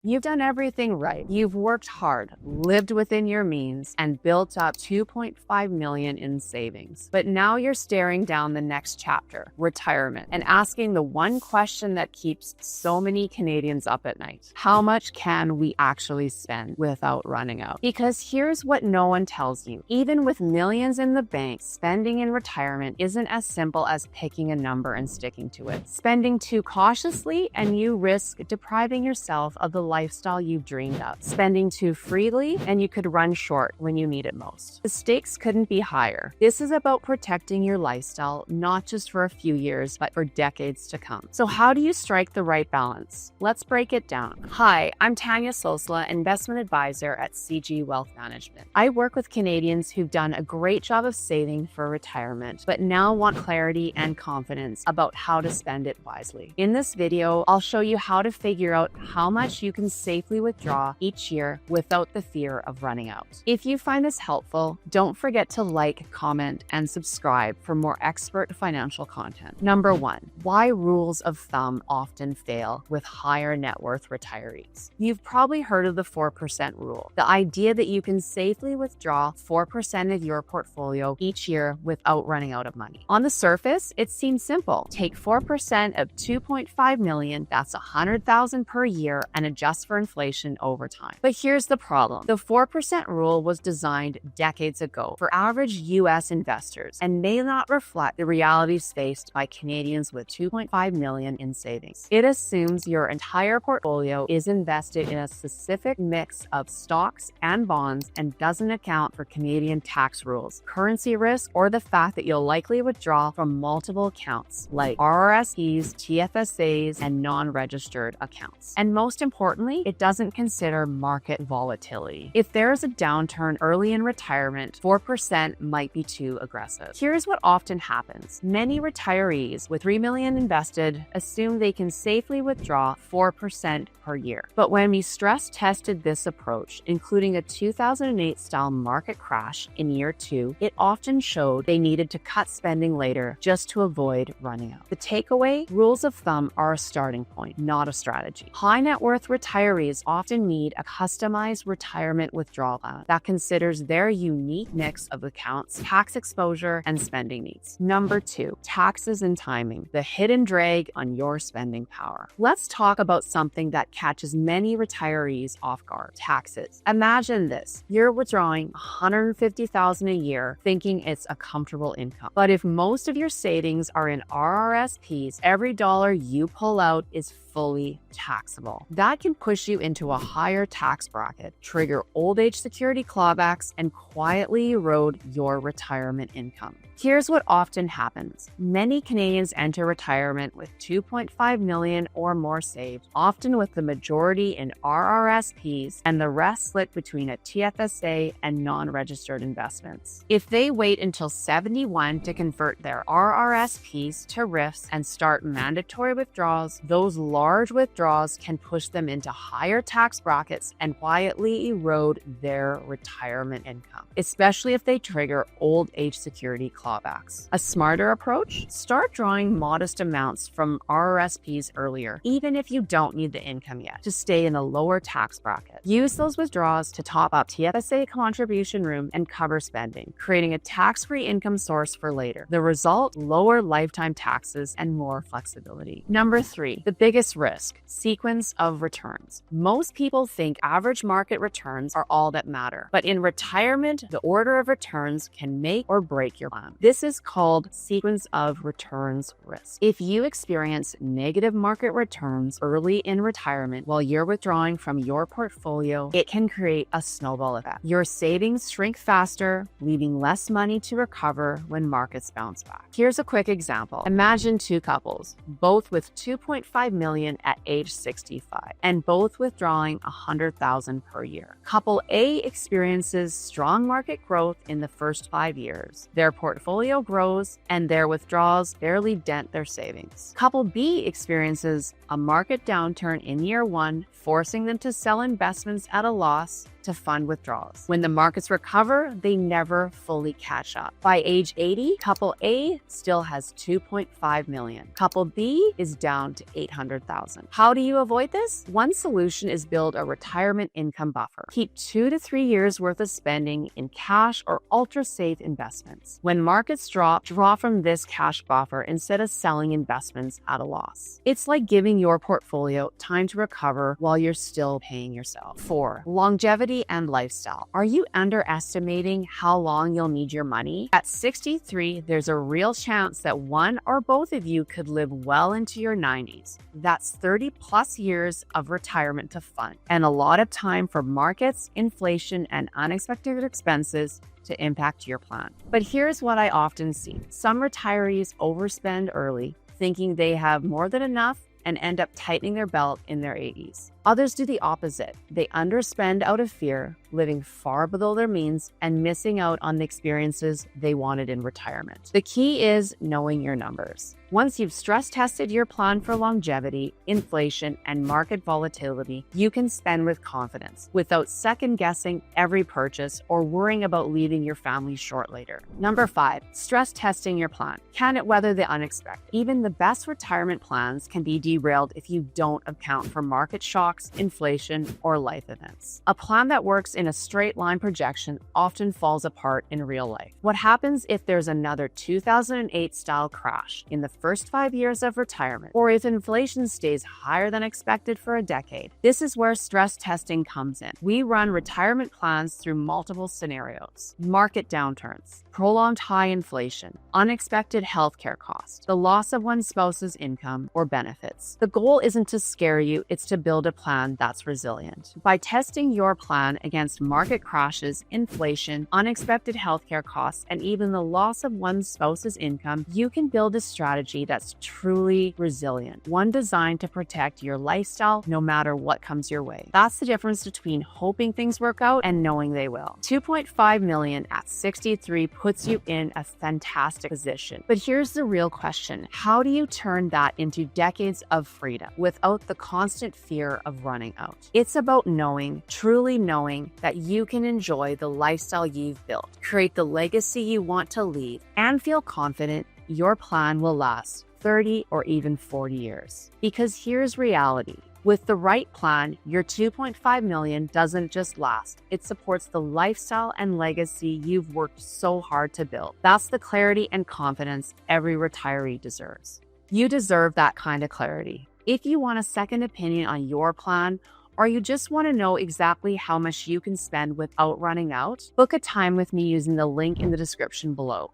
You've done everything right. You've worked hard, lived within your means, and built up $2.5 million in savings. But now you're staring down the next chapter, retirement, and asking the one question that keeps so many Canadians up at night. How much can we actually spend without running out? Because here's what no one tells you. Even with millions in the bank, spending in retirement isn't as simple as picking a number and sticking to it. Spending too cautiously and you risk depriving yourself of the lifestyle you've dreamed of. Spending too freely and you could run short when you need it most. The stakes couldn't be higher. This is about protecting your lifestyle, not just for a few years, but for decades to come. So how do you strike the right balance? Let's break it down. Hi, I'm Tanya Sosla, investment advisor at CG Wealth Management. I work with Canadians who've done a great job of saving for retirement, but now want clarity and confidence about how to spend it wisely. In this video, I'll show you how to figure out how much you can safely withdraw each year without the fear of running out. If you find this helpful, don't forget to like, comment, and subscribe for more expert financial content. Number 1, why rules of thumb often fail with higher net worth retirees. You've probably heard of the 4% rule, the idea that you can safely withdraw 4% of your portfolio each year without running out of money. On the surface, it seems simple. Take 4% of $2.5 million, that's $100,000 per year, and adjust for inflation over time. But here's the problem. The 4% rule was designed decades ago for average US investors and may not reflect the realities faced by Canadians with $2.5 million in savings. It assumes your entire portfolio is invested in a specific mix of stocks and bonds and doesn't account for Canadian tax rules, currency risk, or the fact that you'll likely withdraw from multiple accounts like RRSPs, TFSAs, and non-registered accounts. And most importantly, it doesn't consider market volatility. If there's a downturn early in retirement, 4% might be too aggressive. Here's what often happens. Many retirees with $3 million invested assume they can safely withdraw 4% per year. But when we stress tested this approach, including a 2008-style market crash in year 2, it often showed they needed to cut spending later just to avoid running out. The takeaway, rules of thumb are a starting point, not a strategy. High net worth retirees often need a customized retirement withdrawal plan that considers their unique mix of accounts, tax exposure, and spending needs. Number 2, taxes and timing, the hidden drag on your spending power. Let's talk about something that catches many retirees off guard, taxes. Imagine this, you're withdrawing $150,000 a year thinking it's a comfortable income. But if most of your savings are in RRSPs, every dollar you pull out is fully taxable. That can push you into a higher tax bracket, trigger old age security clawbacks, and quietly erode your retirement income. Here's what often happens. Many Canadians enter retirement with $2.5 million or more saved, often with the majority in RRSPs and the rest split between a TFSA and non-registered investments. If they wait until 71 to convert their RRSPs to RRIFs and start mandatory withdrawals, those large withdrawals can push them into higher tax brackets and quietly erode their retirement income, especially if they trigger old age security clawbacks. A smarter approach? Start drawing modest amounts from RRSPs earlier, even if you don't need the income yet, to stay in a lower tax bracket. Use those withdrawals to top up TFSA contribution room and cover spending, creating a tax-free income source for later. The result? Lower lifetime taxes and more flexibility. Number 3, the biggest risk, sequence of returns. Most people think average market returns are all that matter, but in retirement, the order of returns can make or break your plan. This is called sequence of returns risk. If you experience negative market returns early in retirement while you're withdrawing from your portfolio, it can create a snowball effect. Your savings shrink faster, leaving less money to recover when markets bounce back. Here's a quick example. Imagine 2 couples, both with $2.5 million at age 65, and both withdrawing $100,000 per year. Couple A experiences strong market growth in the first 5 years. Their portfolio portfolio grows and their withdrawals barely dent their savings. Couple B experiences a market downturn in year one, forcing them to sell investments at a loss to fund withdrawals. When the markets recover, they never fully catch up. By age 80, couple A still has 2.5 million. Couple B is down to 800,000. How do you avoid this? One solution is build a retirement income buffer. Keep 2 to 3 years worth of spending in cash or ultra-safe investments. When markets drop, draw from this cash buffer instead of selling investments at a loss. It's like giving your portfolio time to recover while you're still paying yourself. 4. Longevity and lifestyle. Are you underestimating how long you'll need your money? At 63, there's a real chance that one or both of you could live well into your 90s. That's 30 plus years of retirement to fund, and a lot of time for markets, inflation, and unexpected expenses to impact your plan. But here's what I often see. Some retirees overspend early, thinking they have more than enough and end up tightening their belt in their 80s. Others do the opposite. They underspend out of fear, living far below their means and missing out on the experiences they wanted in retirement. The key is knowing your numbers. Once you've stress tested your plan for longevity, inflation, and market volatility, you can spend with confidence without second guessing every purchase or worrying about leaving your family short later. Number 5, stress testing your plan. Can it weather the unexpected? Even the best retirement plans can be derailed if you don't account for market shocks, inflation, or life events. A plan that works in a straight line projection often falls apart in real life. What happens if there's another 2008 style crash in the first 5 years of retirement, or if inflation stays higher than expected for a decade? This is where stress testing comes in. We run retirement plans through multiple scenarios: market downturns, prolonged high inflation, unexpected healthcare costs, the loss of one spouse's income or benefits. The goal isn't to scare you, it's to build a plan that's resilient. By testing your plan against market crashes, inflation, unexpected healthcare costs, and even the loss of one spouse's income, you can build a strategy that's truly resilient, one designed to protect your lifestyle no matter what comes your way. That's the difference between hoping things work out and knowing they will. 2.5 million at 63 puts you in a fantastic position. But here's the real question: how do you turn that into decades of freedom without the constant fear of running out? It's about knowing, truly knowing, that you can enjoy the lifestyle you've built, create the legacy you want to leave, and feel confident your plan will last 30 or even 40 years. Because here's reality. With the right plan, your 2.5 million doesn't just last. It supports the lifestyle and legacy you've worked so hard to build. That's the clarity and confidence every retiree deserves. You deserve that kind of clarity. If you want a second opinion on your plan, or you just want to know exactly how much you can spend without running out, book a time with me using the link in the description below.